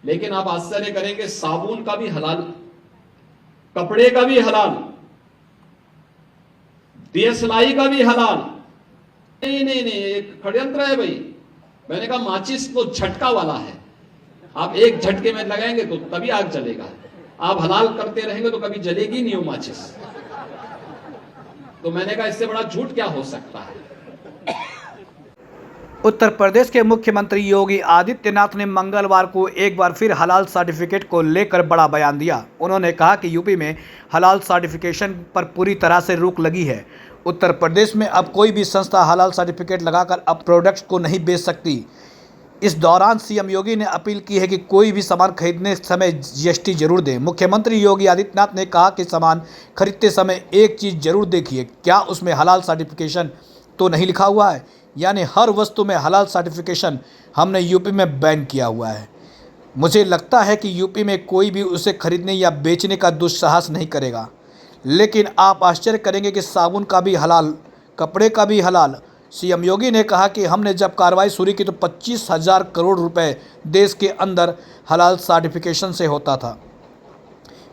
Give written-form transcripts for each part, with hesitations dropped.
लेकिन आप आश्चर्य करेंगे, साबुन का भी हलाल, कपड़े का भी हलाल, दियसलाई का भी हलाल। नहीं नहीं नहीं, एक षड्यंत्र है भाई। मैंने कहा माचिस तो झटका वाला है, आप एक झटके में लगाएंगे तो तभी आग जलेगा, आप हलाल करते रहेंगे तो कभी जलेगी नहीं वो माचिस। तो मैंने कहा इससे बड़ा झूठ क्या हो सकता है। उत्तर प्रदेश के मुख्यमंत्री योगी आदित्यनाथ ने मंगलवार को एक बार फिर हलाल सर्टिफिकेट को लेकर बड़ा बयान दिया। उन्होंने कहा कि यूपी में हलाल सर्टिफिकेशन पर पूरी तरह से रोक लगी है। उत्तर प्रदेश में अब कोई भी संस्था हलाल सर्टिफिकेट लगाकर अब प्रोडक्ट्स को नहीं बेच सकती। इस दौरान सीएम योगी ने अपील की है कि कोई भी सामान खरीदने समय जीएसटी जरूर दें। मुख्यमंत्री योगी आदित्यनाथ ने कहा कि सामान खरीदते समय एक चीज़ जरूर देखिए, क्या उसमें हलाल सर्टिफिकेशन तो नहीं लिखा हुआ है। यानी हर वस्तु में हलाल सर्टिफिकेशन हमने यूपी में बैन किया हुआ है। मुझे लगता है कि यूपी में कोई भी उसे खरीदने या बेचने का दुस्साहस नहीं करेगा। लेकिन आप आश्चर्य करेंगे कि साबुन का भी हलाल, कपड़े का भी हलाल। सीएम योगी ने कहा कि हमने जब कार्रवाई शुरू की तो 25,000 करोड़ रुपए देश के अंदर हलाल सर्टिफिकेशन से होता था।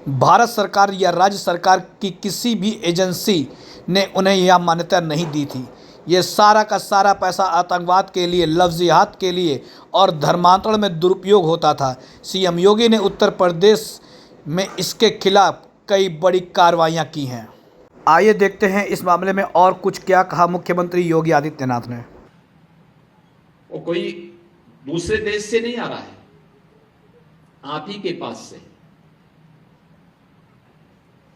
भारत सरकार या राज्य सरकार की किसी भी एजेंसी ने उन्हें यह मान्यता नहीं दी थी। ये सारा का सारा पैसा आतंकवाद के लिए, लफ्जियात के लिए और धर्मांतरण में दुरुपयोग होता था। सीएम योगी ने उत्तर प्रदेश में इसके खिलाफ कई बड़ी कार्रवाइयाँ की हैं। आइए देखते हैं इस मामले में और कुछ क्या कहा मुख्यमंत्री योगी आदित्यनाथ ने। वो कोई दूसरे देश से नहीं आ रहा है, आप ही के पास से।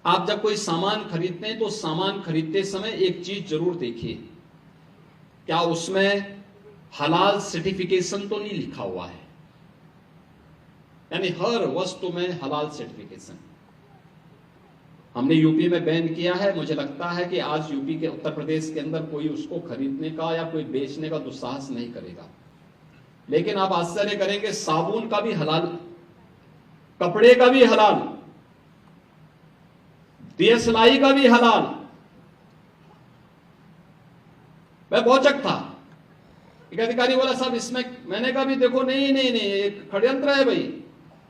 आप जब कोई सामान खरीदते हैं तो सामान खरीदते समय एक चीज जरूर देखिए, क्या उसमें हलाल सर्टिफिकेशन तो नहीं लिखा हुआ है। यानी हर वस्तु में हलाल सर्टिफिकेशन हमने यूपी में बैन किया है। मुझे लगता है कि आज यूपी के, उत्तर प्रदेश के अंदर कोई उसको खरीदने का या कोई बेचने का दुस्साहस नहीं करेगा। लेकिन आप आश्चर्य करेंगे, साबुन का भी हलाल, कपड़े का भी हलाल, दियसलाई का भी हलाल। मैं भौचक था, एक अधिकारी बोला साहब इसमें, मैंने कहा भी देखो नहीं नहीं नहीं, एक षड्यंत्र है भाई।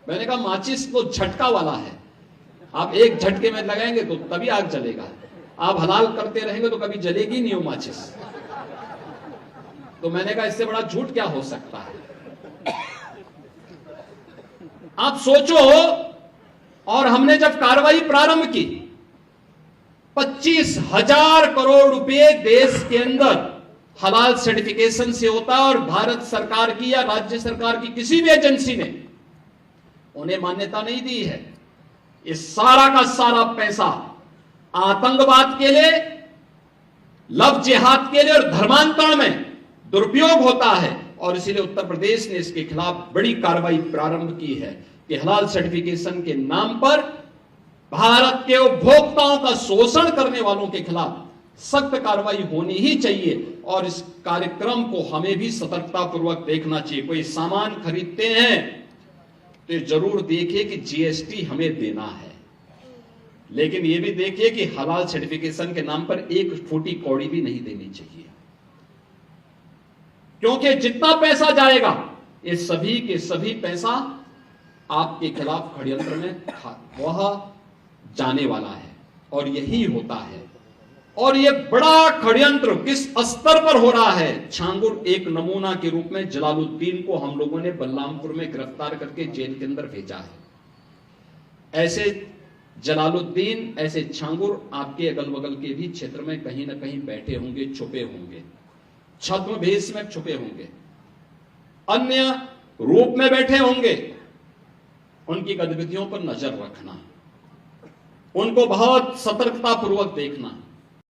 मैंने कहा माचिस तो झटका वाला है, आप एक झटके में लगाएंगे तो तभी आग जलेगा, आप हलाल करते रहेंगे तो कभी जलेगी नहीं वो माचिस। तो मैंने कहा इससे बड़ा झूठ क्या हो सकता है। आप सोचो, और हमने जब कार्रवाई प्रारंभ की, 25,000 करोड़ रुपए देश के अंदर हलाल सर्टिफिकेशन से होता है और भारत सरकार की या राज्य सरकार की किसी भी एजेंसी ने उन्हें मान्यता नहीं दी है। इस सारा का सारा पैसा आतंकवाद के लिए, लव जिहाद के लिए और धर्मांतरण में दुरुपयोग होता है। और इसीलिए उत्तर प्रदेश ने इसके खिलाफ बड़ी कार्रवाई प्रारंभ की है कि हलाल सर्टिफिकेशन के नाम पर भारत के उपभोक्ताओं का शोषण करने वालों के खिलाफ सख्त कार्रवाई होनी ही चाहिए। और इस कार्यक्रम को हमें भी सतर्कता पूर्वक देखना चाहिए। कोई सामान खरीदते हैं तो जरूर देखिए कि जीएसटी हमें देना है, लेकिन यह भी देखिए कि हलाल सर्टिफिकेशन के नाम पर एक फूटी कौड़ी भी नहीं देनी चाहिए। क्योंकि जितना पैसा जाएगा, ये सभी के सभी पैसा आपके खिलाफ षड्यंत्र में वह जाने वाला है। और यही होता है। और यह बड़ा षड्यंत्र किस स्तर पर हो रहा है। छांगुर एक नमूना के रूप में जलालुद्दीन को हम लोगों ने बलरामपुर में गिरफ्तार करके जेल के अंदर भेजा है। ऐसे जलालुद्दीन, ऐसे छांगुर आपके अगल बगल के भी क्षेत्र में कहीं ना कहीं बैठे होंगे, छुपे होंगे, छद्म भेष में छुपे होंगे, अन्य रूप में बैठे होंगे। उनकी गतिविधियों पर नजर रखना, उनको बहुत सतर्कता पूर्वक देखना।